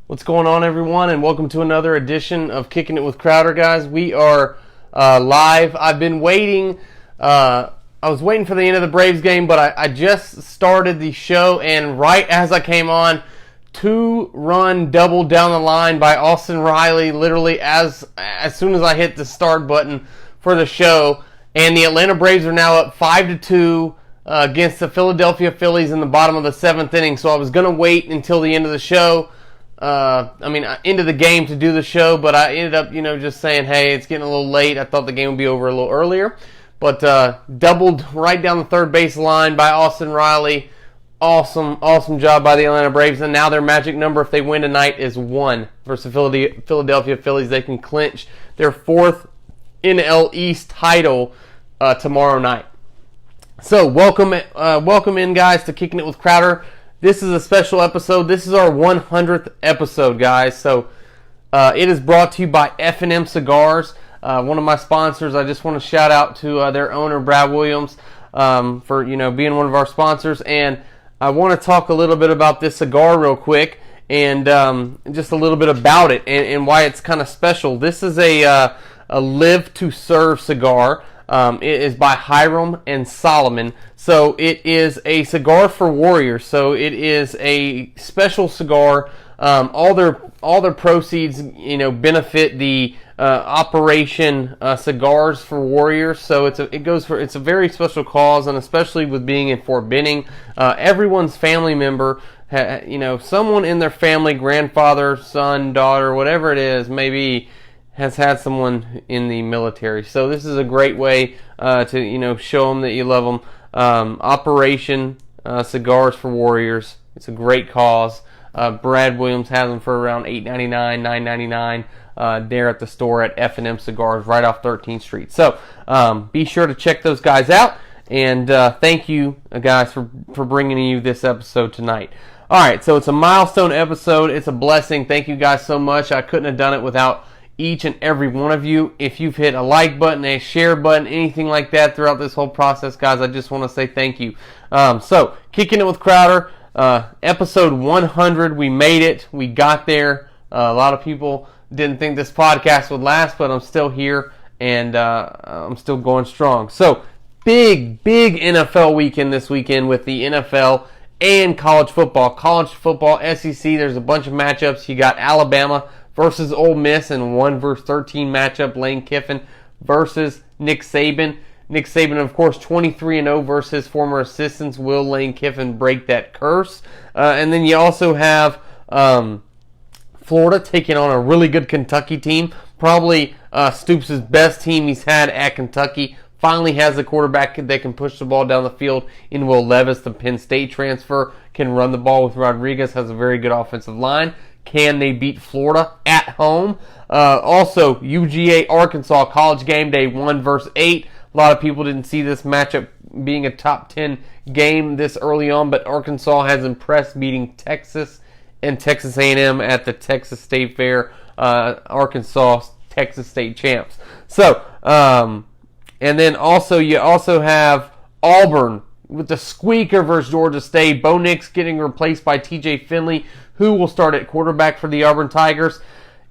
What's going on, everyone, and welcome to another edition of Kicking It with Crowder, guys. We are live. I've been waiting. I was waiting for the end of the Braves game, but I just started the show, and right as I came on, two-run double down the line by Austin Riley, literally as soon as I hit the start button for the show. And the Atlanta Braves are now up 5-2 against the Philadelphia Phillies in the bottom of the seventh inning. So I was going to wait until the end of the show. Into the game to do the show, but I ended up, just saying, hey, it's getting a little late. I thought the game would be over a little earlier. But doubled right down the third base line by Austin Riley. Awesome job by the Atlanta Braves. And now their magic number, if they win tonight, is 1 versus the Philadelphia Phillies. They can clinch their fourth NL East title tomorrow night. So welcome in, guys, to Kicking It with Crowder. This is a special episode. This is our 100th episode, guys. So it is brought to you by F&M Cigars, one of my sponsors. I just want to shout out to their owner, Brad Williams, for being one of our sponsors. And I want to talk a little bit about this cigar real quick, and just a little bit about it and why it's kind of special. This is a Live to Serve cigar. It is by Hiram and Solomon. So it is a cigar for warriors. So it is a special cigar. All their proceeds, benefit the Operation Cigars for Warriors. So it's a very special cause, and especially with being in Fort Benning, everyone's family member, someone in their family, grandfather, son, daughter, whatever it is, maybe has had someone in the military. So this is a great way to show them that you love them. Operation Cigars for Warriors. It's a great cause. Brad Williams has them for around $8.99, $9.99 there at the store at F&M Cigars right off 13th Street. So be sure to check those guys out. And thank you, guys, for bringing you this episode tonight. All right, so it's a milestone episode. It's a blessing. Thank you guys so much. I couldn't have done it without each and every one of you. If you've hit a like button, a share button, anything like that throughout this whole process, guys, I just want to say thank you. So, Kicking It with Crowder, episode 100, we made it. We got there. A lot of people didn't think this podcast would last, but I'm still here, and I'm still going strong. So, big NFL weekend this weekend with the NFL and college football. College football, SEC, there's a bunch of matchups. You got Alabama versus Ole Miss in 1-13 matchup. Lane Kiffin versus Nick Saban. Nick Saban, of course, 23-0 versus his former assistants. Will Lane Kiffin break that curse? And then you also have Florida taking on a really good Kentucky team. Probably Stoops' best team he's had at Kentucky. Finally has a quarterback that can push the ball down the field in Will Levis, the Penn State transfer. Can run the ball with Rodriguez. Has a very good offensive line. Can they beat Florida at home? Also, UGA Arkansas College Game Day 1-8. A lot of people didn't see this matchup being a top 10 game this early on, but Arkansas has impressed, beating Texas and Texas A&M at the Texas State Fair. Arkansas, Texas State champs. So, and then also you also have Auburn with the squeaker versus Georgia State. Bo Nix getting replaced by T.J. Finley, who will start at quarterback for the Auburn Tigers.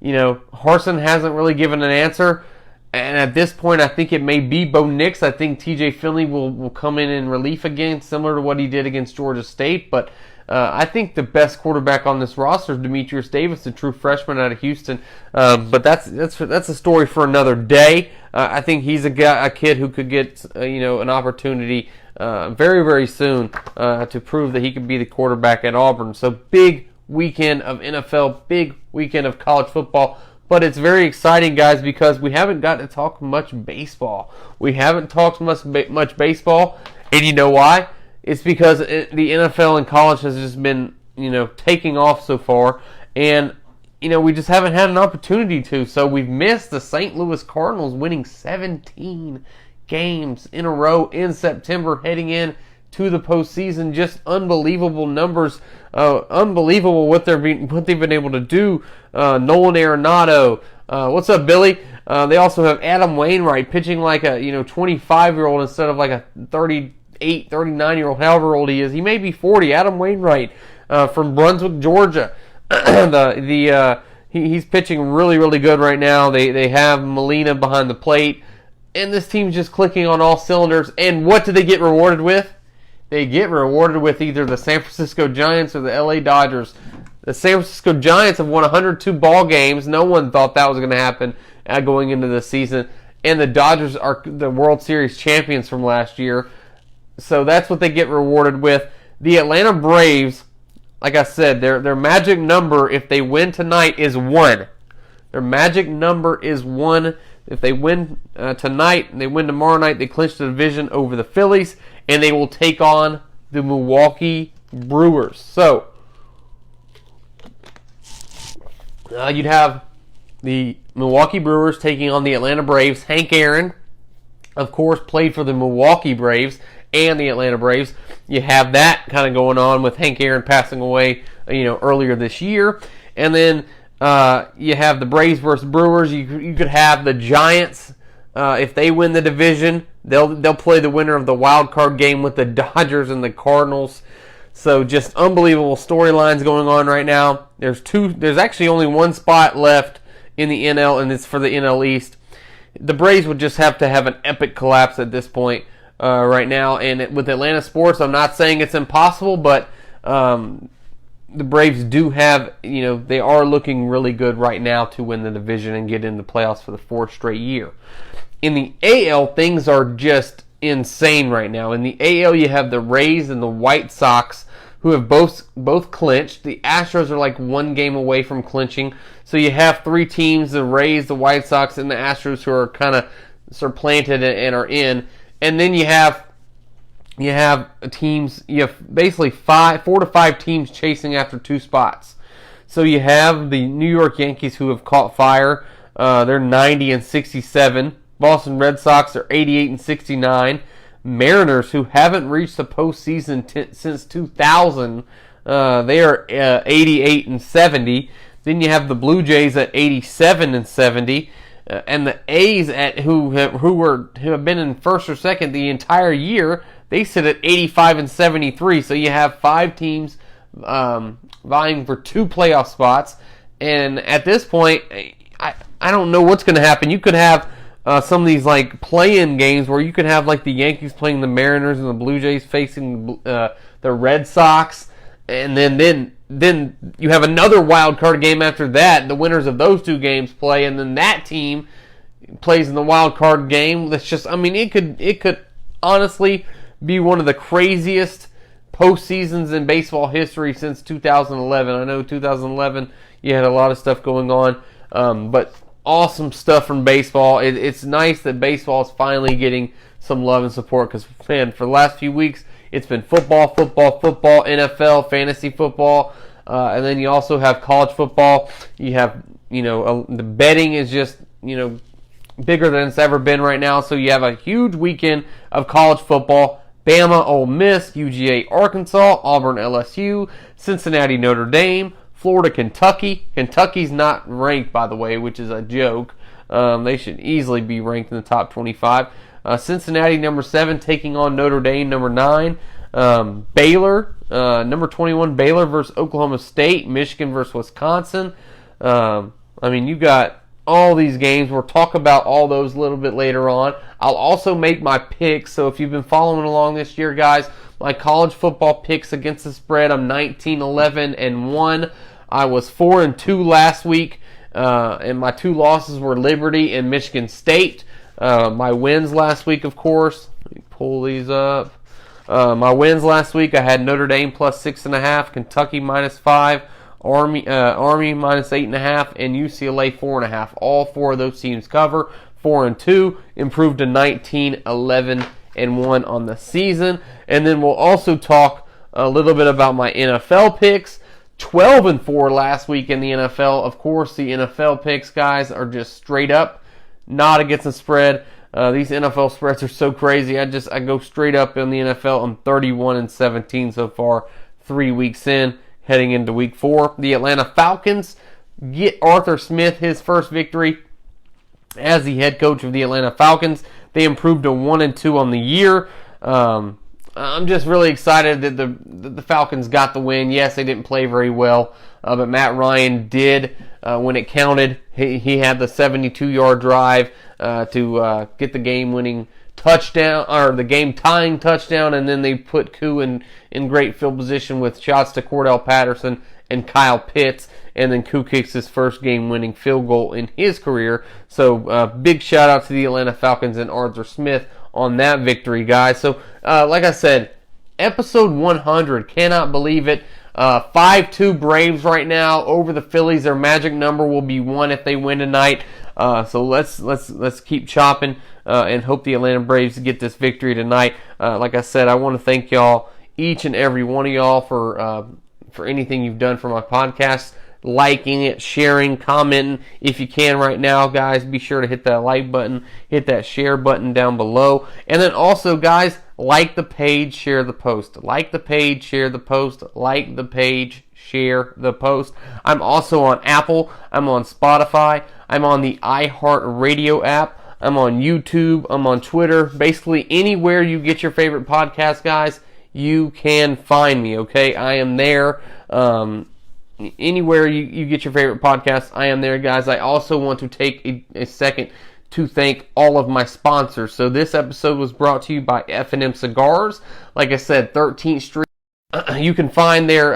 Harsin hasn't really given an answer. And at this point, I think it may be Bo Nix. I think T.J. Finley will come in relief again, similar to what he did against Georgia State. But I think the best quarterback on this roster is Demetrius Davis, the true freshman out of Houston. But that's a story for another day. I think he's a kid who could get an opportunity very, very soon to prove that he could be the quarterback at Auburn. So big weekend of NFL, big weekend of college football. But it's very exciting, guys, because we haven't got to talk much baseball. We haven't talked much baseball, and you know why? It's because the NFL and college has just been, taking off so far, and, we just haven't had an opportunity to. So we've missed the St. Louis Cardinals winning 17 games in a row in September, heading in to the postseason. Just unbelievable numbers. Unbelievable what they've been able to do. Nolan Arenado. What's up, Billy? They also have Adam Wainwright pitching like a 25-year-old instead of like a 38, 39-year-old, however old he is. He may be 40. Adam Wainwright from Brunswick, Georgia. He's pitching really, really good right now. They have Molina behind the plate, and this team's just clicking on all cylinders. And what do they get rewarded with? They get rewarded with either the San Francisco Giants or the LA Dodgers. The San Francisco Giants have won 102 ball games. No one thought that was going to happen going into the season. And the Dodgers are the World Series champions from last year. So that's what they get rewarded with. The Atlanta Braves, like I said, their magic number, if they win tonight, is 1. Their magic number is 1. If they win tonight and they win tomorrow night, they clinch the division over the Phillies, and they will take on the Milwaukee Brewers. So, you'd have the Milwaukee Brewers taking on the Atlanta Braves. Hank Aaron, of course, played for the Milwaukee Braves and the Atlanta Braves. You have that kind of going on with Hank Aaron passing away, earlier this year. And then you have the Braves versus Brewers. You could have the Giants. If they win the division, they'll play the winner of the wild card game with the Dodgers and the Cardinals. So just unbelievable storylines going on right now. There's actually only one spot left in the NL, and it's for the NL East. The Braves would just have to have an epic collapse at this point right now. And with Atlanta sports, I'm not saying it's impossible, but the Braves do have, they are looking really good right now to win the division and get in the playoffs for the 4th straight year. In the AL, things are just insane right now. In the AL, you have the Rays and the White Sox, who have both clinched. The Astros are like 1 game away from clinching. So you have 3 teams, the Rays, the White Sox, and the Astros, who are kind of supplanted and are in. And then you have teams, you have basically 4 to 5 teams chasing after 2 spots. So you have the New York Yankees, who have caught fire. They're 90-67. Boston Red Sox are 88-69. Mariners, who haven't reached the postseason since 2000, they are 88-70. Then you have the Blue Jays at 87-70. And the A's who have been in first or second the entire year, they sit at 85-73. So you have 5 teams vying for 2 playoff spots. And at this point, I don't know what's going to happen. You could have some of these like play-in games where you could have like the Yankees playing the Mariners and the Blue Jays facing the Red Sox, and then you have another wild card game after that. The winners of those 2 games play, and then that team plays in the wild card game. That's just, it could honestly be one of the craziest postseasons in baseball history since 2011. I know 2011 you had a lot of stuff going on, but awesome stuff from baseball. It's nice that baseball is finally getting some love and support, because, man, for the last few weeks, it's been football, NFL, fantasy football, and then you also have college football. You have, the betting is just, bigger than it's ever been right now. So you have a huge weekend of college football. Bama, Ole Miss, UGA, Arkansas, Auburn, LSU, Cincinnati, Notre Dame, Florida, Kentucky. Kentucky's not ranked, by the way, which is a joke. They should easily be ranked in the top 25. Cincinnati, number 7, taking on Notre Dame, number 9. Baylor, number 21, Baylor versus Oklahoma State. Michigan versus Wisconsin. You got all these games. We'll talk about all those a little bit later on. I'll also make my picks. So if you've been following along this year, guys, my college football picks against the spread, I'm 19-11-1. I was 4-2 last week, and my 2 losses were Liberty and Michigan State. My wins last week, of course, let me pull these up. My wins last week, I had Notre Dame plus 6.5, Kentucky minus 5, Army minus 8.5, and UCLA 4.5. All 4 of those teams cover. 4-2, improved to 19-11-1 on the season. And then we'll also talk a little bit about my NFL picks. 12-4 last week in the NFL. Of course, the NFL picks, guys, are just straight up, not against the spread. These NFL spreads are so crazy. I go straight up in the NFL. I'm 31-17 so far, 3 weeks in, heading into week 4. The Atlanta Falcons get Arthur Smith his first victory as the head coach of the Atlanta Falcons. They improved to 1-2 on the year. I'm just really excited that the Falcons got the win. Yes, they didn't play very well, but Matt Ryan did when it counted. He had the 72-yard drive to get the game-winning touchdown, or the game-tying touchdown, and then they put Koo in great field position with shots to Cordell Patterson and Kyle Pitts, and then Koo kicks his first game-winning field goal in his career. So big shout-out to the Atlanta Falcons and Arthur Smith on that victory, guys. So, like I said, episode 100, cannot believe it. 5-2 Braves right now over the Phillies. Their magic number will be 1 if they win tonight. So let's keep chopping and hope the Atlanta Braves get this victory tonight. Like I said, I want to thank y'all, each and every one of y'all, for anything you've done for my podcast. Liking it, sharing, commenting. If you can right now, guys, be sure to hit that like button, hit that share button down below. And then also, guys, like the page, share the post. Like the page, share the post. Like the page, share the post. I'm also on Apple. I'm on Spotify. I'm on the iHeartRadio app. I'm on YouTube. I'm on Twitter. Basically, anywhere you get your favorite podcast, guys, you can find me, okay? I am there. Anywhere you get your favorite podcast, I am there, guys. I also want to take a second to thank all of my sponsors. So this episode was brought to you by F&M Cigars. Like I said, 13th Street. You can find their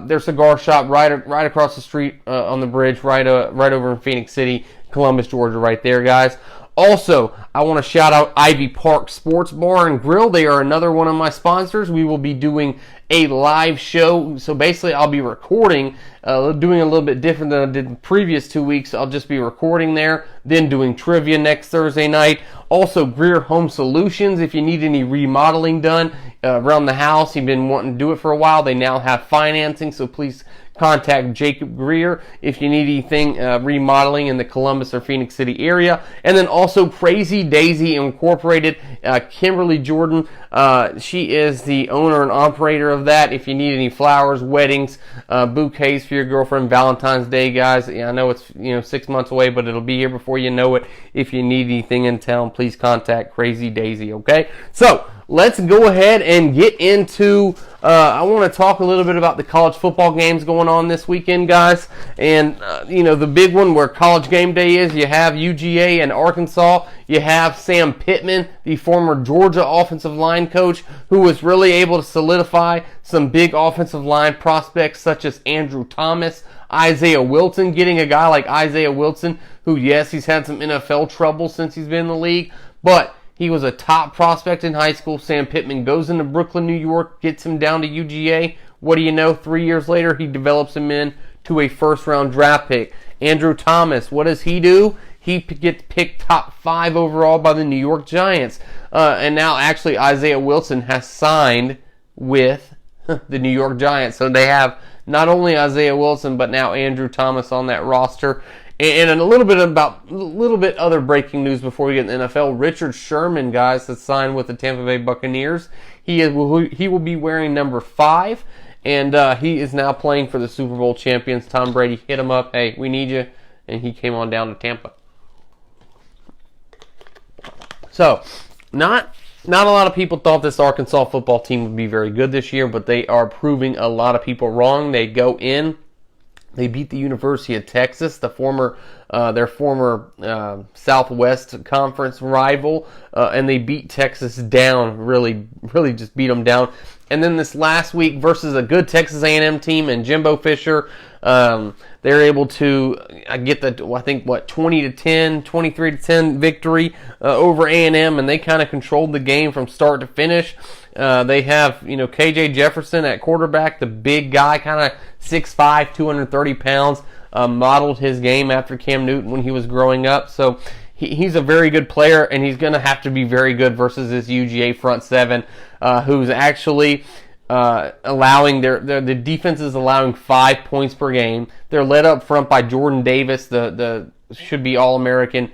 their cigar shop right across the street on the bridge, right over in Phoenix City, Columbus, Georgia, right there, guys. Also, I want to shout out Ivy Park Sports Bar and Grill. They are another one of my sponsors. We will be doing a live show. So basically, I'll be recording, doing a little bit different than I did the previous 2 weeks. I'll just be recording there, then doing trivia next Thursday night. Also, Greer Home Solutions. If you need any remodeling done around the house, you've been wanting to do it for a while, they now have financing. So please contact Jacob Greer if you need anything remodeling in the Columbus or Phoenix City area. And then also Crazy Daisy Incorporated, Kimberly Jordan. She is the owner and operator of that. If you need any flowers, weddings, bouquets for your girlfriend, Valentine's Day, guys. I know it's 6 months away, but it'll be here before you know it. If you need anything in town, please contact Crazy Daisy, okay? So let's go ahead and get into, I want to talk a little bit about the college football games going on this weekend, guys. And, the big one where college game day is, you have UGA and Arkansas. You have Sam Pittman, the former Georgia offensive line coach, who was really able to solidify some big offensive line prospects such as Andrew Thomas, Isaiah Wilson. Getting a guy like Isaiah Wilson, who, yes, he's had some NFL trouble since he's been in the league, but he was a top prospect in high school. Sam Pittman goes into Brooklyn, New York, gets him down to UGA. What do you know? 3 years later, he develops him into a first-round draft pick. Andrew Thomas, what does he do? He gets picked top 5 overall by the New York Giants. And now, actually, Isaiah Wilson has signed with the New York Giants. So they have not only Isaiah Wilson, but now Andrew Thomas on that roster. And a little bit other breaking news before we get in the NFL. Richard Sherman, guys, has signed with the Tampa Bay Buccaneers. He will be wearing number 5, and he is now playing for the Super Bowl champions. Tom Brady hit him up, hey, we need you, and he came on down to Tampa. So, not a lot of people thought this Arkansas football team would be very good this year, but they are proving a lot of people wrong. They go in. They beat the University of Texas, their former Southwest Conference rival, and they beat Texas down. Really just beat them down. And then this last week versus a good Texas A&M team and Jimbo Fisher, they're able to get the 20-10, 23-10 victory over A&M, and they kind of controlled the game from start to finish. They have, KJ Jefferson at quarterback, the big guy, kind of 6'5", 230 pounds, modeled his game after Cam Newton when he was growing up. So he's a very good player, and he's going to have to be very good versus this UGA front seven, who's actually allowing the defense is allowing 5 points per game. They're led up front by Jordan Davis, the should be All-American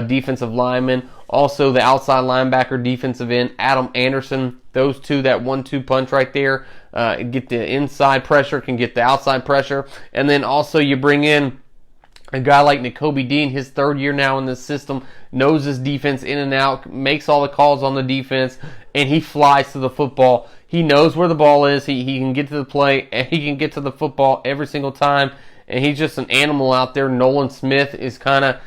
defensive lineman. Also, the outside linebacker, defensive end, Adam Anderson. Those two, that 1-2 punch right there, get the inside pressure, can get the outside pressure. And then also you bring in A guy like Nakobe Dean, his third year now in this system, knows his defense in and out, makes all the calls on the defense, and he flies to the football. He knows where the ball is. He can get to the play, and he can get to the football every single time. And he's just an animal out there. Nolan Smith is kind of,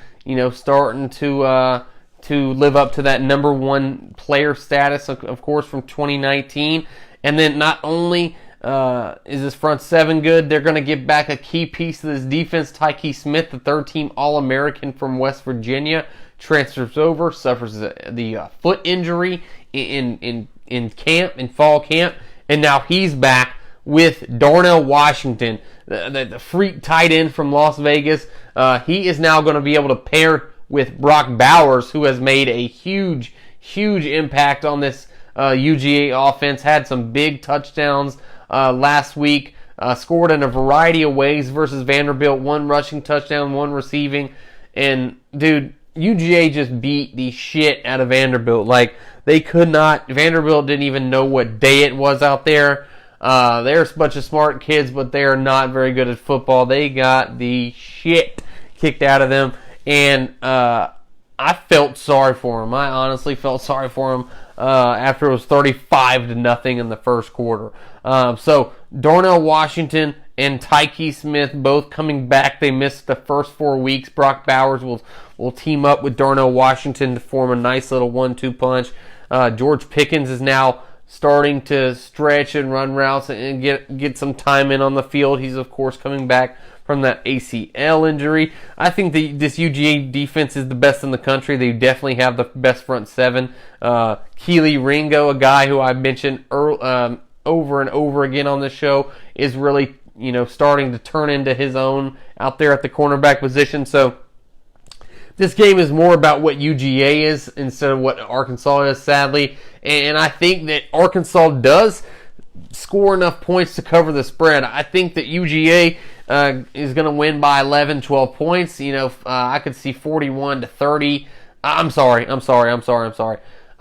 starting to live up to that number one player status, of course, from 2019. And then not only is this front seven good, they're going to get back a key piece of this defense. Tyke Smith, the third-team All-American from West Virginia, transfers over, suffers the foot injury in fall camp, and now he's back with Darnell Washington, the freak tight end from Las Vegas. He is now going to be able to pair with Brock Bowers, who has made a huge impact on this UGA offense. Had some big touchdowns last week. Scored in a variety of ways versus Vanderbilt. 1 rushing touchdown, 1 receiving. And, dude, UGA just beat the shit out of Vanderbilt. Like, they could not. Vanderbilt didn't even know what day it was out there. They're a bunch of smart kids, but they are not very good at football. They got the shit kicked out of them. And I felt sorry for him. I honestly felt sorry for him after it was 35-0 in the first quarter. So Darnell Washington and Tyke Smith both coming back. They missed the first 4 weeks. Brock Bowers will team up with Darnell Washington to form a nice little 1-2 punch. George Pickens is now starting to stretch and run routes and get some time in on the field. He's, of course, coming back from that ACL injury. I think this UGA defense is the best in the country. They definitely have the best front seven. Keely Ringo, a guy who I've mentioned over and over again on this show, is really starting to turn into his own out there at the cornerback position. So this game is more about what UGA is instead of what Arkansas is, sadly. And I think that Arkansas does score enough points to cover the spread. I think that UGA is going to win by 11, 12 points. I could see 41-30. I'm sorry.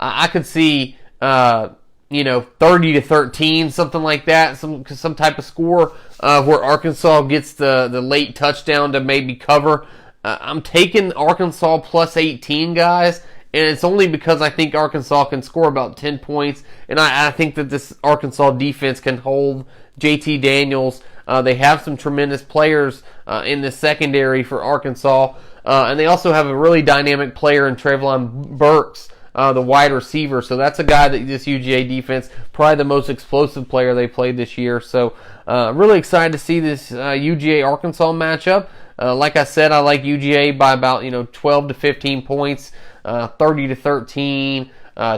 I could see 30-13, something like that, some type of score where Arkansas gets the late touchdown to maybe cover. I'm taking Arkansas plus 18, guys, and it's only because I think Arkansas can score about 10 points, and I think that this Arkansas defense can hold JT Daniels. They have some tremendous players in the secondary for Arkansas, and they also have a really dynamic player in Treylon Burks, the wide receiver. So that's a guy that this UGA defense, probably the most explosive player they played this year. So really excited to see this UGA-Arkansas matchup. Like I said, I like UGA by about 12 to 15 points, 30 to 13,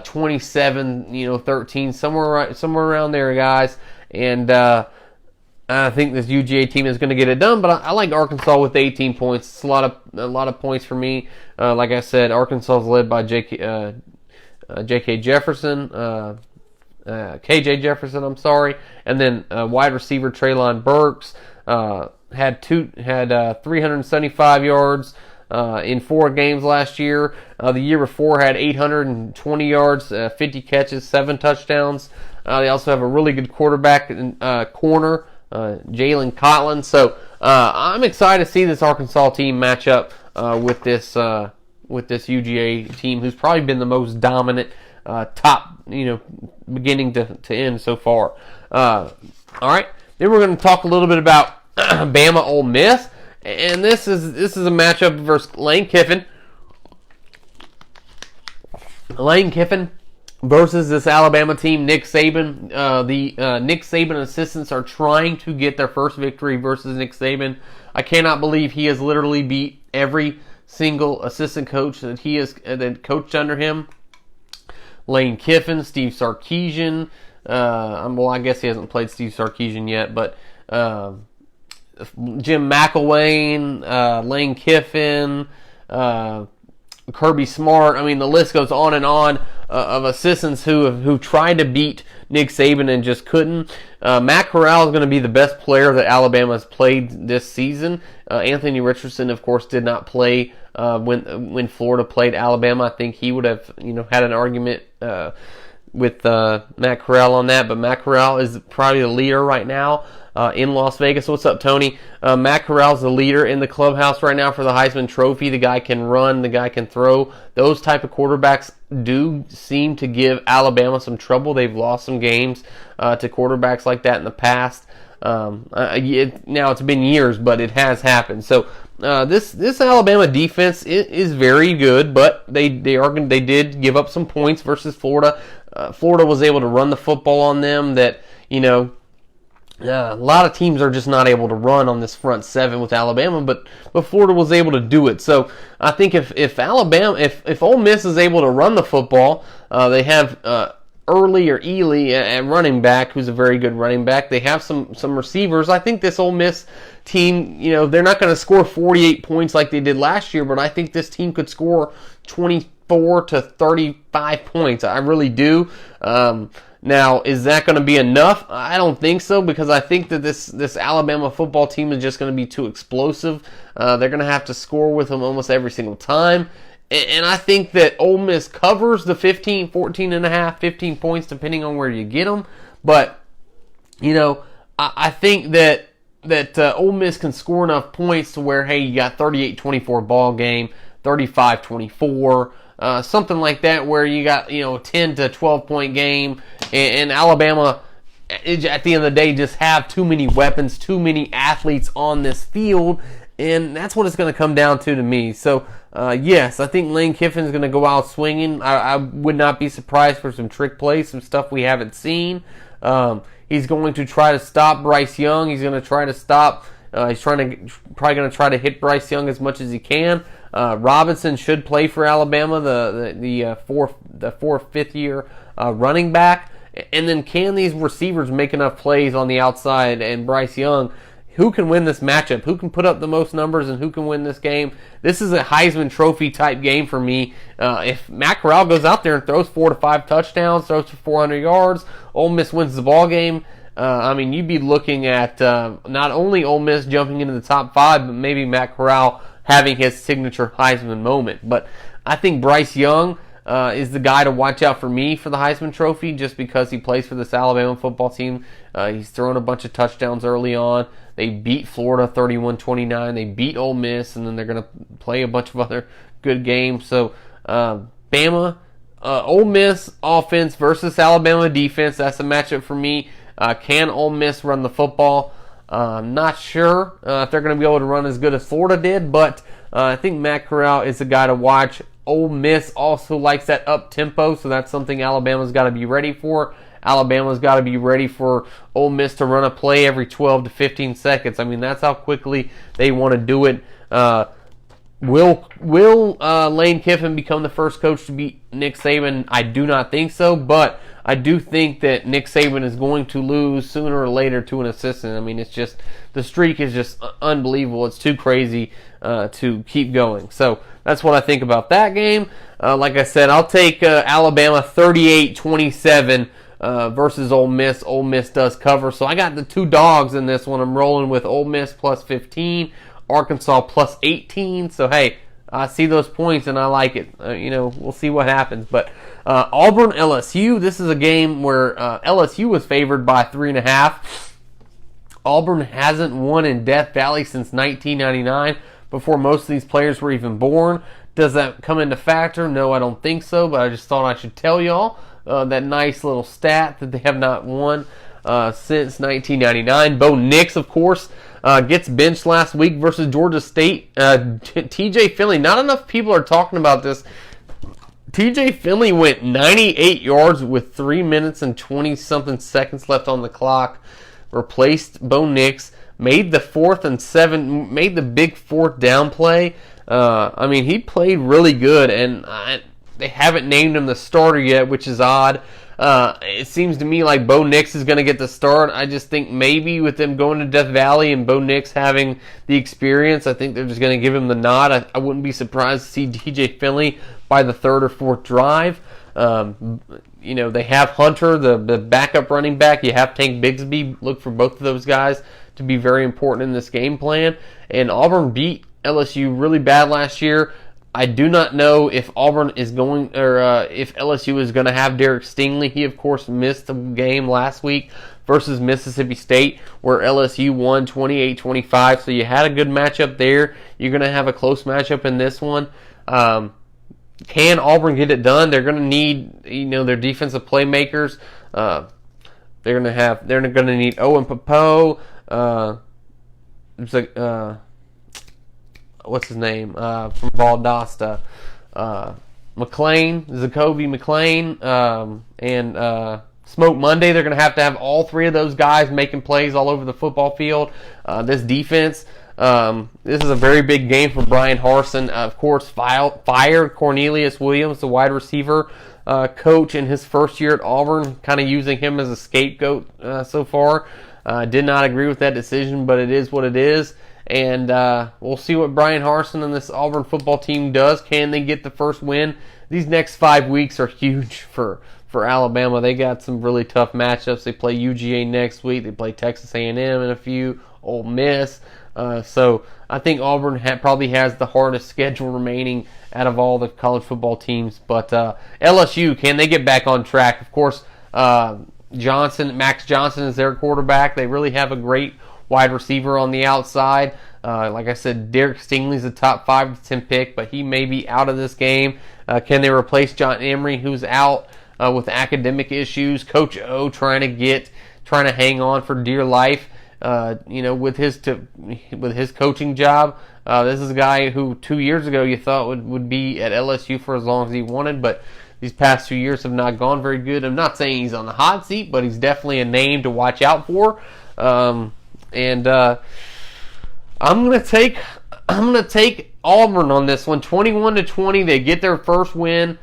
27 13, somewhere around there, guys. And I think this UGA team is going to get it done. But I like Arkansas with 18 points. It's a lot of points for me. Like I said, Arkansas is led by KJ Jefferson, and then wide receiver Treylon Burks had 375 yards in 4 games last year. The year before had 820 yards, 50 catches, 7 touchdowns. They also have a really good quarterback corner, Jalen Cotlin. So I'm excited to see this Arkansas team match up with this UGA team, who's probably been the most dominant top, beginning to end so far. All right, then we're going to talk a little bit about Bama Ole Miss, and this is a matchup versus Lane Kiffin. Lane Kiffin versus this Alabama team, Nick Saban. The Nick Saban assistants are trying to get their first victory versus Nick Saban. I cannot believe he has literally beat every single assistant coach that coached under him. Lane Kiffin, Steve Sarkisian. I guess he hasn't played Steve Sarkisian yet, but Jim McElwain, Lane Kiffin, Kirby Smart. I mean, the list goes on and on of assistants who tried to beat Nick Saban and just couldn't. Matt Corral is going to be the best player that Alabama has played this season. Anthony Richardson, of course, did not play when Florida played Alabama. I think he would have had an argument Matt Corral on that, but Matt Corral is probably the leader right now in Las Vegas. What's up, Tony? Matt Corral's the leader in the clubhouse right now for the Heisman Trophy. The guy can run, the guy can throw. Those type of quarterbacks do seem to give Alabama some trouble. They've lost some games to quarterbacks like that in the past. Now it's been years, but it has happened. So this Alabama defense is very good, but they did give up some points versus Florida. Florida was able to run the football on them. That a lot of teams are just not able to run on this front seven with Alabama, but Florida was able to do it. So I think if Ole Miss is able to run the football, they have Early or Ely at running back, who's a very good running back. They have some receivers. I think this Ole Miss team, they're not going to score 48 points like they did last year, but I think this team could score 24 to 35 points. I really do. Now, is that going to be enough? I don't think so, because I think that this Alabama football team is just going to be too explosive. They're going to have to score with them almost every single time. And I think that Ole Miss covers the 14 and a half, 15 points, depending on where you get them. But, I think that Ole Miss can score enough points to where, hey, you got 38-24 ball game, 35-24, something like that, where you got, 10 to 12 point game, and Alabama, at the end of the day, just have too many weapons, too many athletes on this field, and that's what it's going to come down to me. So, yes, I think Lane Kiffin's going to go out swinging. I would not be surprised for some trick plays, some stuff we haven't seen. He's going to try to stop Bryce Young. He's going to try to stop. He's probably going to try to hit Bryce Young as much as he can. Robinson should play for Alabama, the fifth year running back. And then can these receivers make enough plays on the outside? And Bryce Young, who can win this matchup? Who can put up the most numbers and who can win this game? This is a Heisman Trophy type game for me. If Matt Corral goes out there and throws 4 to 5 touchdowns, throws for 400 yards, Ole Miss wins the ball game. You'd be looking at not only Ole Miss jumping into the top 5, but maybe Matt Corral having his signature Heisman moment. But I think Bryce Young is the guy to watch out for me for the Heisman Trophy, just because he plays for this Alabama football team. He's thrown a bunch of touchdowns early on. They beat Florida 31-29. They beat Ole Miss, and then they're going to play a bunch of other good games. So, Ole Miss offense versus Alabama defense, that's a matchup for me. Can Ole Miss run the football? I'm not sure if they're going to be able to run as good as Florida did, but I think Matt Corral is a guy to watch. Ole Miss also likes that up-tempo, so that's something Alabama's got to be ready for. Alabama's got to be ready for Ole Miss to run a play every 12 to 15 seconds. That's how quickly they want to do it. Will Lane Kiffin become the first coach to beat Nick Saban? I do not think so, but I do think that Nick Saban is going to lose sooner or later to an assistant. It's just, the streak is just unbelievable. It's too crazy to keep going. So that's what I think about that game. Like I said, I'll take Alabama 38-27 versus Ole Miss. Ole Miss does cover. So I got the two dogs in this one. I'm rolling with Ole Miss plus 15, Arkansas plus 18. So, hey, I see those points and I like it. We'll see what happens. But Auburn LSU, this is a game where LSU was favored by 3.5. Auburn hasn't won in Death Valley since 1999, before most of these players were even born. Does that come into factor? No, I don't think so, but I just thought I should tell y'all that nice little stat that they have not won since 1999. Bo Nix, of course, gets benched last week versus Georgia State. TJ Finley, not enough people are talking about this. TJ Finley went 98 yards with 3 minutes and 20-something seconds left on the clock. Replaced Bo Nix. Made the 4th and 7. Made the big 4th down play. He played really good, and they haven't named him the starter yet, which is odd. It seems to me like Bo Nix is going to get the start. I just think maybe with them going to Death Valley and Bo Nix having the experience, I think they're just going to give him the nod. I wouldn't be surprised to see TJ Finley by the 3rd or 4th drive. They have Hunter, the backup running back. You have Tank Bigsby. Look for both of those guys to be very important in this game plan. And Auburn beat LSU really bad last year. I do not know if Auburn is going, or if LSU is going to have Derek Stingley. He, of course, missed the game last week versus Mississippi State, where LSU won 28-25. So you had a good matchup there. You're going to have a close matchup in this one. Can Auburn get it done? They're going to need, their defensive playmakers. They're going to need Owen Popo. What's his name? From Valdosta. Zakoby McClain, and Smoke Monday. They're going to have all three of those guys making plays all over the football field. This defense, this is a very big game for Brian Harsin. Of course, fired Cornelius Williams, the wide receiver coach in his first year at Auburn, kind of using him as a scapegoat so far. Did not agree with that decision, but it is what it is. And we'll see what Brian Harsin and this Auburn football team does. Can they get the first win? These next 5 weeks are huge for Alabama. They got some really tough matchups. They play UGA next week. They play Texas A&M in a few. Ole Miss. So I think Auburn probably has the hardest schedule remaining out of all the college football teams. But LSU, can they get back on track? Of course, Max Johnson is their quarterback. They really have a great wide receiver on the outside. Like I said, Derek Stingley's a top 5 to 10 pick, but he may be out of this game. Can they replace John Emery, who's out with academic issues? Coach O trying to hang on for dear life. With his coaching job. This is a guy who 2 years ago you thought would be at LSU for as long as he wanted, but these past 2 years have not gone very good. I'm not saying he's on the hot seat, but he's definitely a name to watch out for. I'm gonna take Auburn on this one, 21-20. They get their first win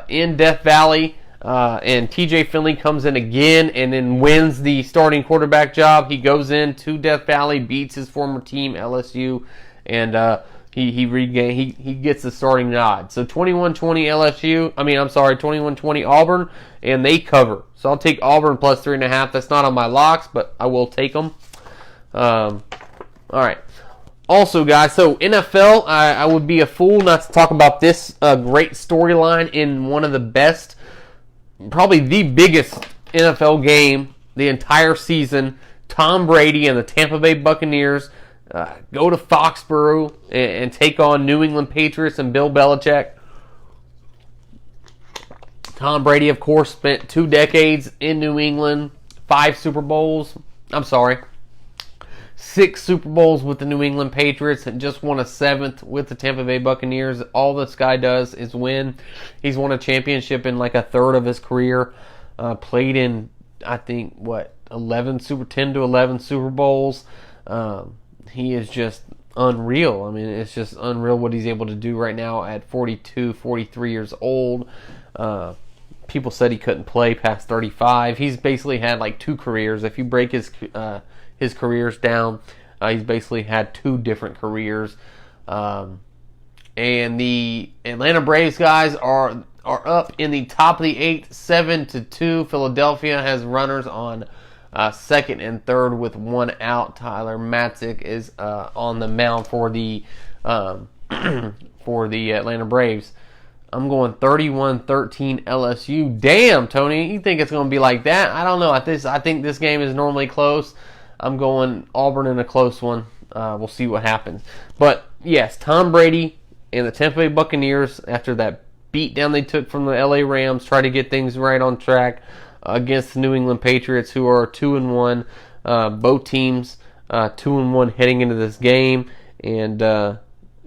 in Death Valley, and TJ Finley comes in again and then wins the starting quarterback job. He goes into Death Valley, beats his former team LSU, and he gets the starting nod. So 21-20 Auburn, and they cover. So I'll take Auburn plus 3.5. That's not on my locks, but I will take them. All right. Also, guys, so NFL, I would be a fool not to talk about this great storyline in one of the best, probably the biggest NFL game the entire season. Tom Brady and the Tampa Bay Buccaneers go to Foxborough and take on New England Patriots and Bill Belichick. Tom Brady, of course, spent 2 decades in New England, 6 Super Bowls with the New England Patriots, and just won a 7th with the Tampa Bay Buccaneers. All this guy does is win. He's won a championship in like a third of his career. Played in, I think, 10 to 11 Super Bowls. He is just unreal. I mean, it's just unreal what he's able to do right now at 42, 43 years old. People said he couldn't play past 35. He's basically had like 2 careers. If you break his careers down, he's basically had 2 different careers. And the Atlanta Braves guys are up in the top of the 8th, 7-2. Philadelphia has runners on 2nd and 3rd with 1 out. Tyler Matzik is on the mound for the Atlanta Braves. I'm going 31-13 LSU. Damn, Tony, you think it's going to be like that? I don't know. I think this game is normally close. I'm going Auburn in a close one. We'll see what happens. But, yes, Tom Brady and the Tampa Bay Buccaneers, after that beatdown they took from the LA Rams, try to get things right on track against the New England Patriots, who are 2-1. Both teams 2-1 heading into this game. And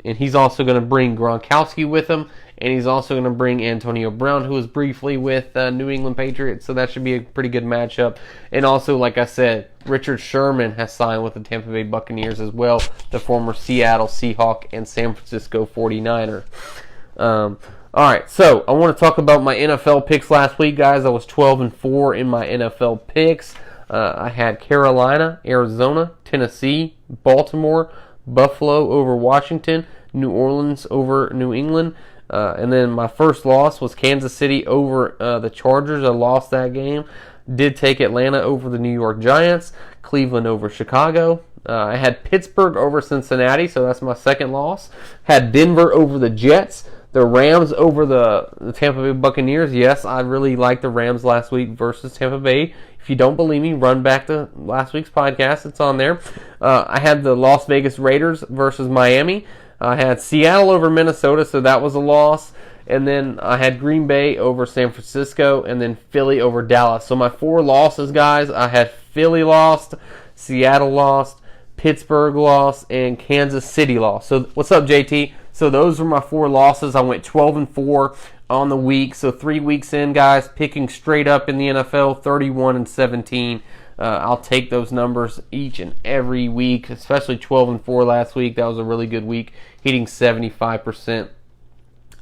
he's also going to bring Gronkowski with him. And he's also going to bring Antonio Brown, who was briefly with New England Patriots. So that should be a pretty good matchup. And also, like I said, Richard Sherman has signed with the Tampa Bay Buccaneers as well, the former Seattle Seahawk and San Francisco 49er. All right, so I want to talk about my NFL picks last week, guys. I was 12-4 in my NFL picks. I had Carolina, Arizona, Tennessee, Baltimore, Buffalo over Washington, New Orleans over New England. And then my first loss was Kansas City over the Chargers. I lost that game. Did take Atlanta over the New York Giants, Cleveland over Chicago, I had Pittsburgh over Cincinnati, so that's my second loss. Had Denver over the Jets. The Rams over the Tampa Bay Buccaneers. Yes, I really liked the Rams last week versus Tampa Bay. If you don't believe me, run back to last week's podcast. It's on there. I had the Las Vegas Raiders versus Miami. I had Seattle over Minnesota, so that was a loss. And then I had Green Bay over San Francisco, and then Philly over Dallas. So my 4 losses, guys, I had Philly lost, Seattle lost, Pittsburgh lost, and Kansas City lost. So what's up, JT? So those were my 4 losses. I went 12-4 on the week. So 3 weeks in, guys, picking straight up in the NFL, 31-17. I'll take those numbers each and every week, especially 12-4 last week. That was a really good week, hitting 75%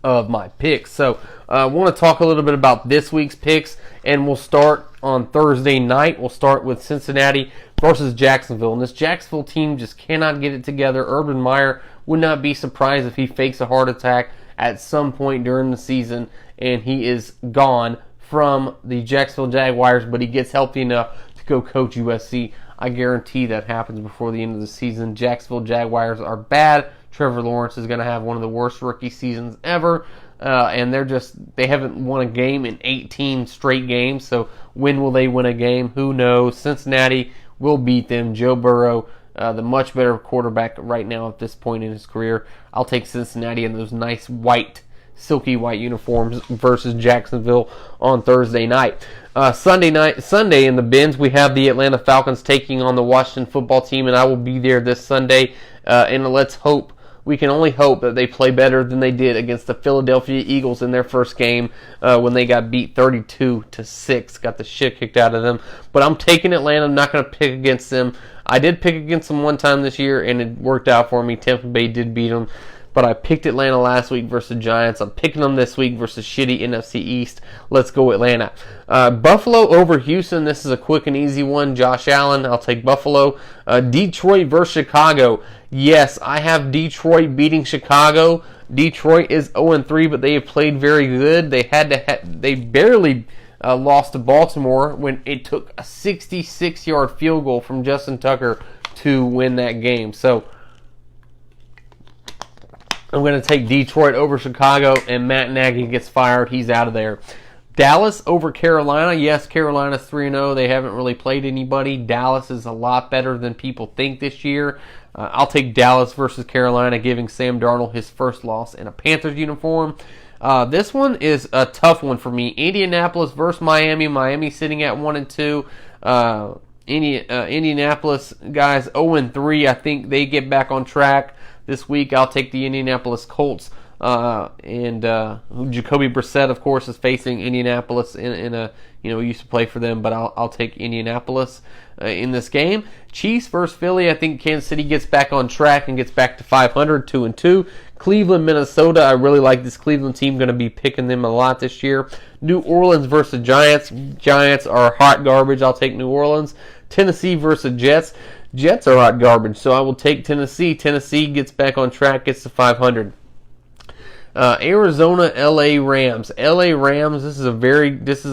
of my picks. So I want to talk a little bit about this week's picks, and we'll start on Thursday night. We'll start with Cincinnati versus Jacksonville, and this Jacksonville team just cannot get it together. Urban Meyer would not be surprised if he fakes a heart attack at some point during the season and he is gone from the Jacksonville Jaguars, but he gets healthy enough to go coach USC. I guarantee that happens before the end of the season. Jacksonville Jaguars are bad. Trevor Lawrence is going to have one of the worst rookie seasons ever, and they haven't won a game in 18 straight games, so when will they win a game? Who knows? Cincinnati will beat them. Joe Burrow, the much better quarterback right now at this point in his career. I'll take Cincinnati in those nice silky white uniforms versus Jacksonville on Thursday night. Sunday in the bins, we have the Atlanta Falcons taking on the Washington football team, and I will be there this Sunday, and we can only hope that they play better than they did against the Philadelphia Eagles in their first game when they got beat 32-6. Got the shit kicked out of them. But I'm taking Atlanta. I'm not going to pick against them. I did pick against them one time this year, and it worked out for me. Tampa Bay did beat them. But I picked Atlanta last week versus Giants. I'm picking them this week versus shitty NFC East. Let's go Atlanta. Buffalo over Houston. This is a quick and easy one. Josh Allen. I'll take Buffalo. Detroit versus Chicago. Yes, I have Detroit beating Chicago. Detroit is 0-3, but they have played very good. They barely lost to Baltimore when it took a 66-yard field goal from Justin Tucker to win that game. So I'm going to take Detroit over Chicago, and Matt Nagy gets fired. He's out of there. Dallas over Carolina. Yes, Carolina's 3-0. They haven't really played anybody. Dallas is a lot better than people think this year. I'll take Dallas versus Carolina, giving Sam Darnold his first loss in a Panthers uniform. This one is a tough one for me. Indianapolis versus Miami. Miami sitting at 1-2. Indianapolis, guys, 0-3. I think they get back on track this week. I'll take the Indianapolis Colts. And Jacoby Brissett, of course, is facing Indianapolis in a, he used to play for them, but I'll take Indianapolis in this game. Chiefs versus Philly. I think Kansas City gets back on track and gets back to 500, 2-2. Cleveland, Minnesota. I really like this Cleveland team. Going to be picking them a lot this year. New Orleans versus Giants. Giants are hot garbage. I'll take New Orleans. Tennessee versus Jets. Jets are hot garbage, so I will take Tennessee. Tennessee gets back on track, gets to 500. Arizona, LA Rams. LA Rams, this is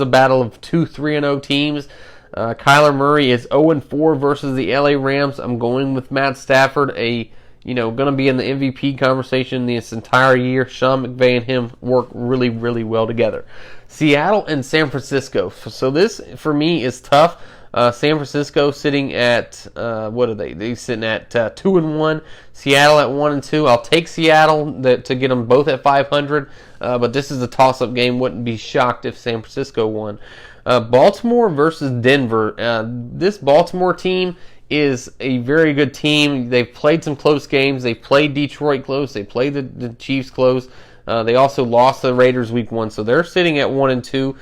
a battle of two 3-0 teams. Kyler Murray is 0-4 versus the LA Rams. I'm going with Matt Stafford, going to be in the MVP conversation this entire year. Sean McVay and him work really, really well together. Seattle and San Francisco. So this, for me, is tough. San Francisco sitting at, what are they? They're sitting at 2-1. Seattle at 1-2. I'll take Seattle to get them both at 500. But this is a toss-up game. Wouldn't be shocked if San Francisco won. Baltimore versus Denver. This Baltimore team is a very good team. They've played some close games. They played Detroit close. They played the Chiefs close. They also lost the Raiders week 1. So they're sitting at 1-2.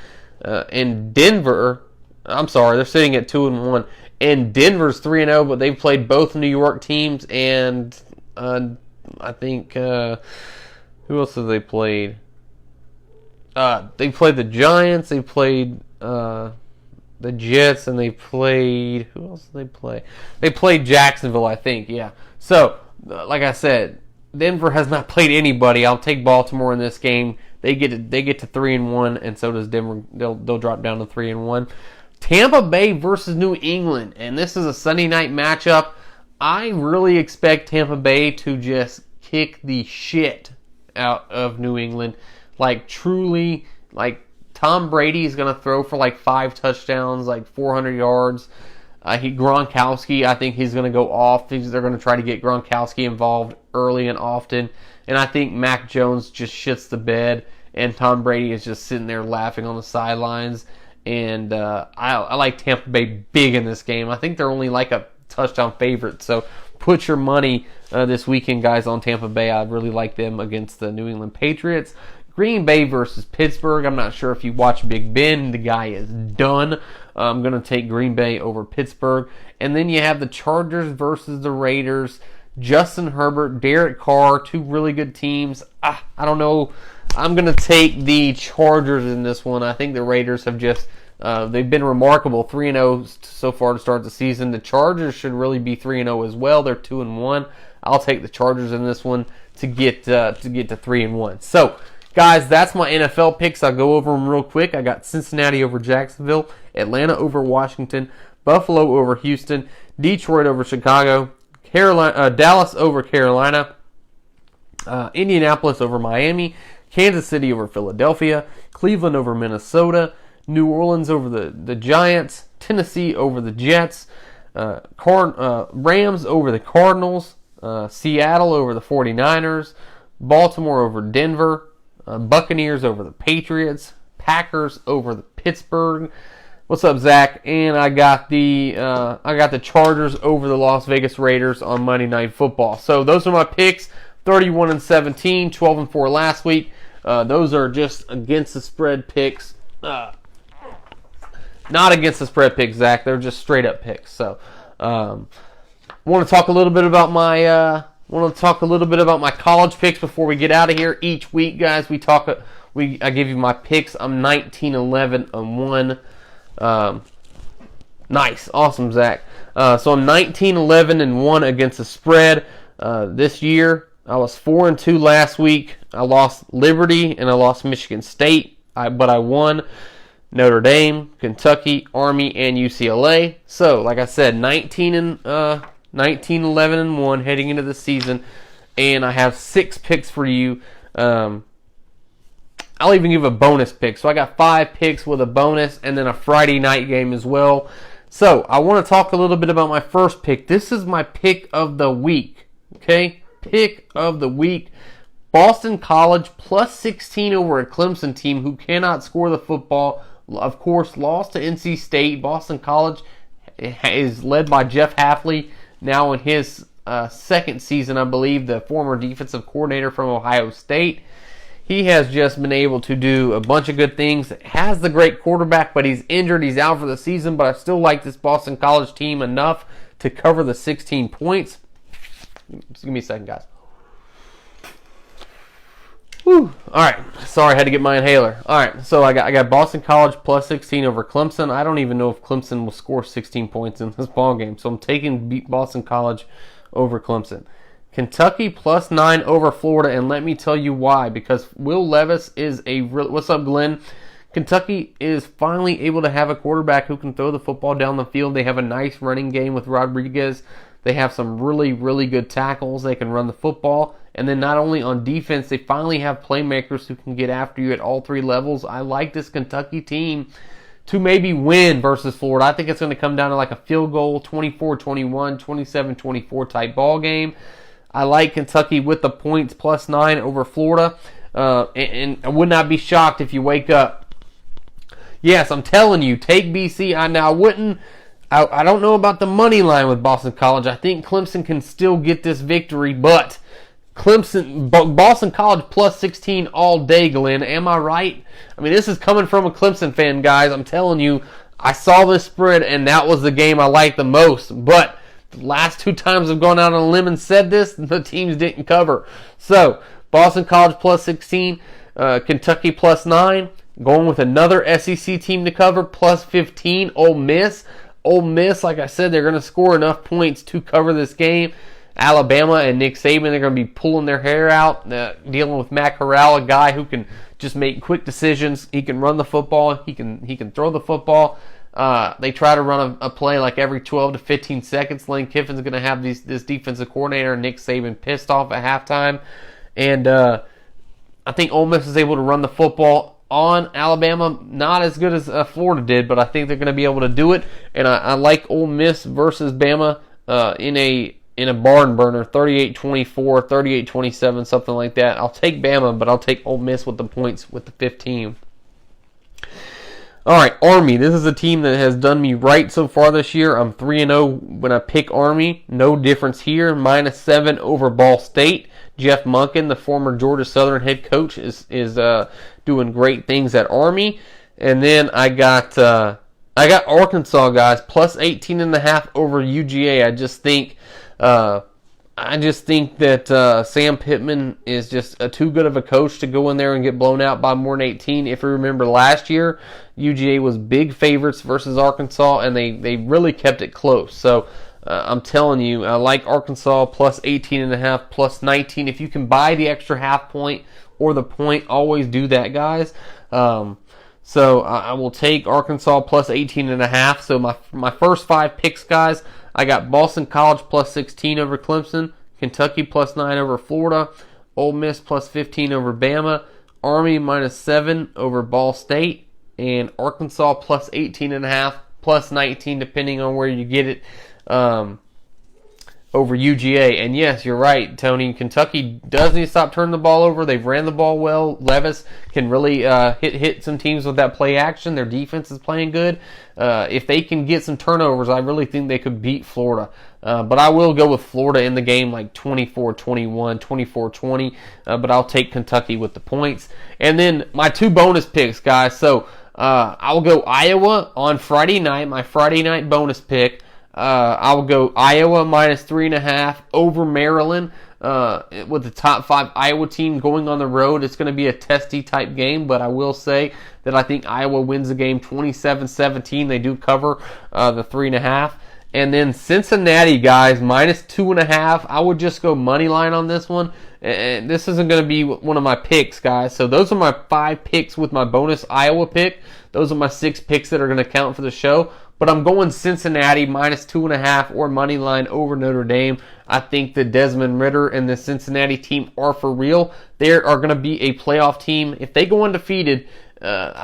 And Denver... I'm sorry, they're sitting at 2-1. And Denver's 3-0, but they've played both New York teams, and I think who else have they played? They played the Giants, they played the Jets, and they played, who else did they play? They played Jacksonville, I think, yeah. So, like I said, Denver has not played anybody. I'll take Baltimore in this game. They get to 3-1, and so does Denver. They'll drop down to 3-1. Tampa Bay versus New England, and this is a Sunday night matchup. I really expect Tampa Bay to just kick the shit out of New England. Like, truly, like, Tom Brady is going to throw for like 5 touchdowns, like 400 yards. Gronkowski, I think he's going to go off. They're going to try to get Gronkowski involved early and often. And I think Mac Jones just shits the bed, and Tom Brady is just sitting there laughing on the sidelines. And I like Tampa Bay big in this game. I think they're only like a touchdown favorite. So put your money this weekend, guys, on Tampa Bay. I really like them against the New England Patriots. Green Bay versus Pittsburgh. I'm not sure if you watch Big Ben. The guy is done. I'm going to take Green Bay over Pittsburgh. And then you have the Chargers versus the Raiders. Justin Herbert, Derek Carr, 2 really good teams. I don't know. I'm going to take the Chargers in this one. I think the Raiders have just, they've been remarkable. 3-0 so far to start the season. The Chargers should really be 3-0 as well. They're 2-1. I'll take the Chargers in this one to get to 3-1. So, guys, that's my NFL picks. I'll go over them real quick. I got Cincinnati over Jacksonville, Atlanta over Washington, Buffalo over Houston, Detroit over Chicago, Dallas over Carolina, Indianapolis over Miami, Kansas City over Philadelphia, Cleveland over Minnesota, New Orleans over the Giants, Tennessee over the Jets, Rams over the Cardinals, Seattle over the 49ers, Baltimore over Denver, Buccaneers over the Patriots, Packers over the Pittsburgh. What's up, Zach? And I got the Chargers over the Las Vegas Raiders on Monday Night Football. So those are my picks: 31-17, 12-4 last week. Those are just against the spread picks. Not against the spread picks, Zach. They're just straight up picks. So, want to talk a little bit about my college picks before we get out of here. Each week, guys, I give you my picks. I'm 19-11-1. Nice, awesome, Zach. So I'm 19-11-1 against the spread this year. I was 4-2 last week. I lost Liberty and I lost Michigan State, but I won Notre Dame, Kentucky, Army, and UCLA. So, like I said, 19-11-1 heading into the season, and I have 6 picks for you. I'll even give a bonus pick. So I got 5 picks with a bonus, and then a Friday night game as well. So I want to talk a little bit about my first pick. This is my pick of the week. Okay, pick of the week. Boston College plus 16 over a Clemson team who cannot score the football. Of course, lost to NC State. Boston College is led by Jeff Hafley, now in his second season, I believe, the former defensive coordinator from Ohio State. He has just been able to do a bunch of good things. Has the great quarterback, but he's injured. He's out for the season, but I still like this Boston College team enough to cover the 16 points. Just give me a second, guys. Whew. All right. Sorry, I had to get my inhaler. All right. So I got Boston College plus 16 over Clemson. I don't even know if Clemson will score 16 points in this ball game. So I'm taking Boston College over Clemson. Kentucky plus 9 over Florida, and let me tell you why. Because Will Levis is a real... What's up, Glenn? Kentucky is finally able to have a quarterback who can throw the football down the field. They have a nice running game with Rodriguez. They have some really, really good tackles. They can run the football. And then not only on defense, they finally have playmakers who can get after you at all 3 levels. I like this Kentucky team to maybe win versus Florida. I think it's going to come down to like a field goal, 24-21, 27-24 type ball game. I like Kentucky with the points plus 9 over Florida. And I would not be shocked if you wake up. Yes, I'm telling you, take BC. I don't know about the money line with Boston College. I think Clemson can still get this victory, but Boston College plus 16 all day, Glenn. Am I right? I mean, this is coming from a Clemson fan, guys. I'm telling you, I saw this spread, and that was the game I liked the most. But the last 2 times I've gone out on a limb and said this, the teams didn't cover. So, Boston College plus 16, Kentucky plus 9. Going with another SEC team to cover, plus 15, Ole Miss. Ole Miss, like I said, they're going to score enough points to cover this game. Alabama and Nick Saban, they're going to be pulling their hair out, dealing with Matt Corral, a guy who can just make quick decisions. He can run the football. He can throw the football. They try to run a play like every 12 to 15 seconds. Lane Kiffin's going to have this defensive coordinator, Nick Saban, pissed off at halftime. And I think Ole Miss is able to run the football on Alabama. Not as good as Florida did, but I think they're going to be able to do it. And I like Ole Miss versus Bama in a barn burner, 38-24, 38-27, something like that. I'll take Bama, but I'll take Ole Miss with the points with the 15. All right, Army. This is a team that has done me right so far this year. I'm 3-0 when I pick Army. No difference here. -7 over Ball State. Jeff Monken, the former Georgia Southern head coach, is doing great things at Army. And then I got Arkansas, guys, plus 18.5 over UGA. I just think that Sam Pittman is just too good of a coach to go in there and get blown out by more than 18. If you remember last year, UGA was big favorites versus Arkansas, and they really kept it close. So I'm telling you, I like Arkansas plus 18.5, plus 19. If you can buy the extra half point or the point, always do that, guys. So I will take Arkansas plus 18.5. So my first 5 picks, guys, I got Boston College plus 16 over Clemson, Kentucky plus 9 over Florida, Ole Miss plus 15 over Bama, Army -7 over Ball State, and Arkansas plus 18.5, plus 19, depending on where you get it, over UGA. And yes, you're right, Tony. Kentucky does need to stop turning the ball over. They've ran the ball well. Levis can really hit some teams with that play action. Their defense is playing good. If they can get some turnovers, I really think they could beat Florida. But I will go with Florida in the game like 24-21, 24-20. But I'll take Kentucky with the points. And then my 2 bonus picks, guys. So I'll go Iowa on Friday night, my Friday night bonus pick. I'll go Iowa -3.5 over Maryland with the top 5 Iowa team going on the road. It's going to be a testy type game, but I will say that I think Iowa wins the game 27-17. They do cover the 3.5. And then Cincinnati, guys, -2.5. I would just go money line on this one. And this isn't going to be one of my picks, guys. So those are my 5 picks with my bonus Iowa pick. Those are my 6 picks that are going to count for the show. But I'm going Cincinnati -2.5 or money line over Notre Dame. I think that Desmond Ridder and the Cincinnati team are for real. They are going to be a playoff team. If they go undefeated,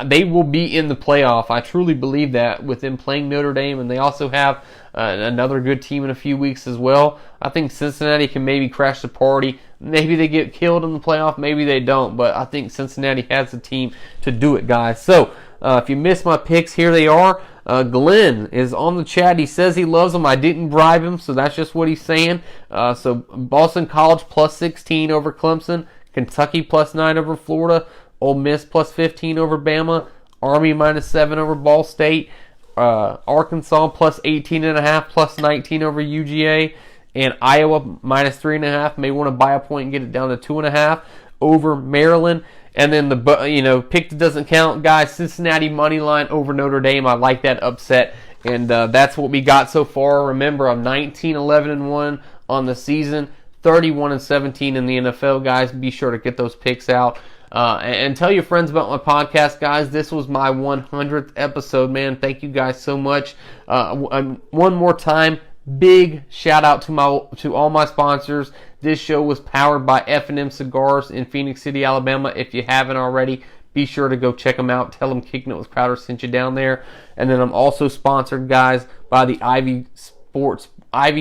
they will be in the playoff. I truly believe that with them playing Notre Dame, and they also have another good team in a few weeks as well. I think Cincinnati can maybe crash the party. Maybe they get killed in the playoff, maybe they don't, but I think Cincinnati has the team to do it, guys. So if you missed my picks, here they are. Glenn is on the chat. He says he loves them. I didn't bribe him, so that's just what he's saying. So Boston College plus 16 over Clemson, Kentucky plus 9 over Florida, Ole Miss plus 15 over Bama, Army -7 over Ball State, Arkansas plus 18.5, plus 19 over UGA, and Iowa -3.5. May want to buy a point and get it down to 2.5 over Maryland. And then the pick that doesn't count, guys, Cincinnati money line over Notre Dame. I like that upset, and that's what we got so far. Remember, I'm 19-11-1 on the season, 31-17 in the NFL, guys. Be sure to get those picks out. And tell your friends about my podcast, guys. This was my 100th episode, man. Thank you guys so much. One more time, big shout out to all my sponsors. This show was powered by F&M Cigars in Phoenix City, Alabama. If you haven't already, be sure to go check them out. Tell them Kicking It with Crowder sent you down there. And then I'm also sponsored, guys, by the Ivy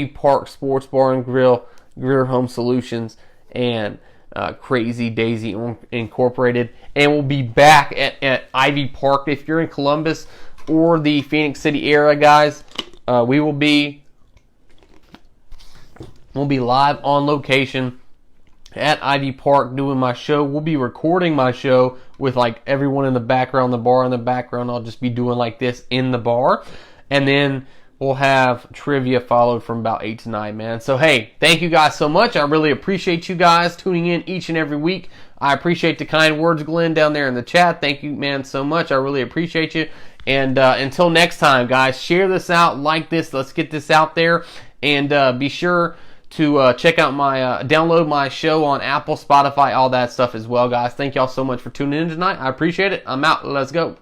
Park Sports Bar and Grill, Greer Home Solutions, and Crazy Daisy Incorporated. And we'll be back at Ivy Park. If you're in Columbus or the Phoenix City area, guys, we'll be live on location at Ivy Park doing my show. We'll be recording my show with like everyone in the background, the bar in the background. I'll just be doing like this in the bar. And then we'll have trivia followed from about 8 to 9, man. So, hey, thank you guys so much. I really appreciate you guys tuning in each and every week. I appreciate the kind words, Glenn, down there in the chat. Thank you, man, so much. I really appreciate you. And until next time, guys, share this out, like this. Let's get this out there. And be sure to check out download my show on Apple, Spotify, all that stuff as well, guys. Thank y'all so much for tuning in tonight. I appreciate it. I'm out. Let's go.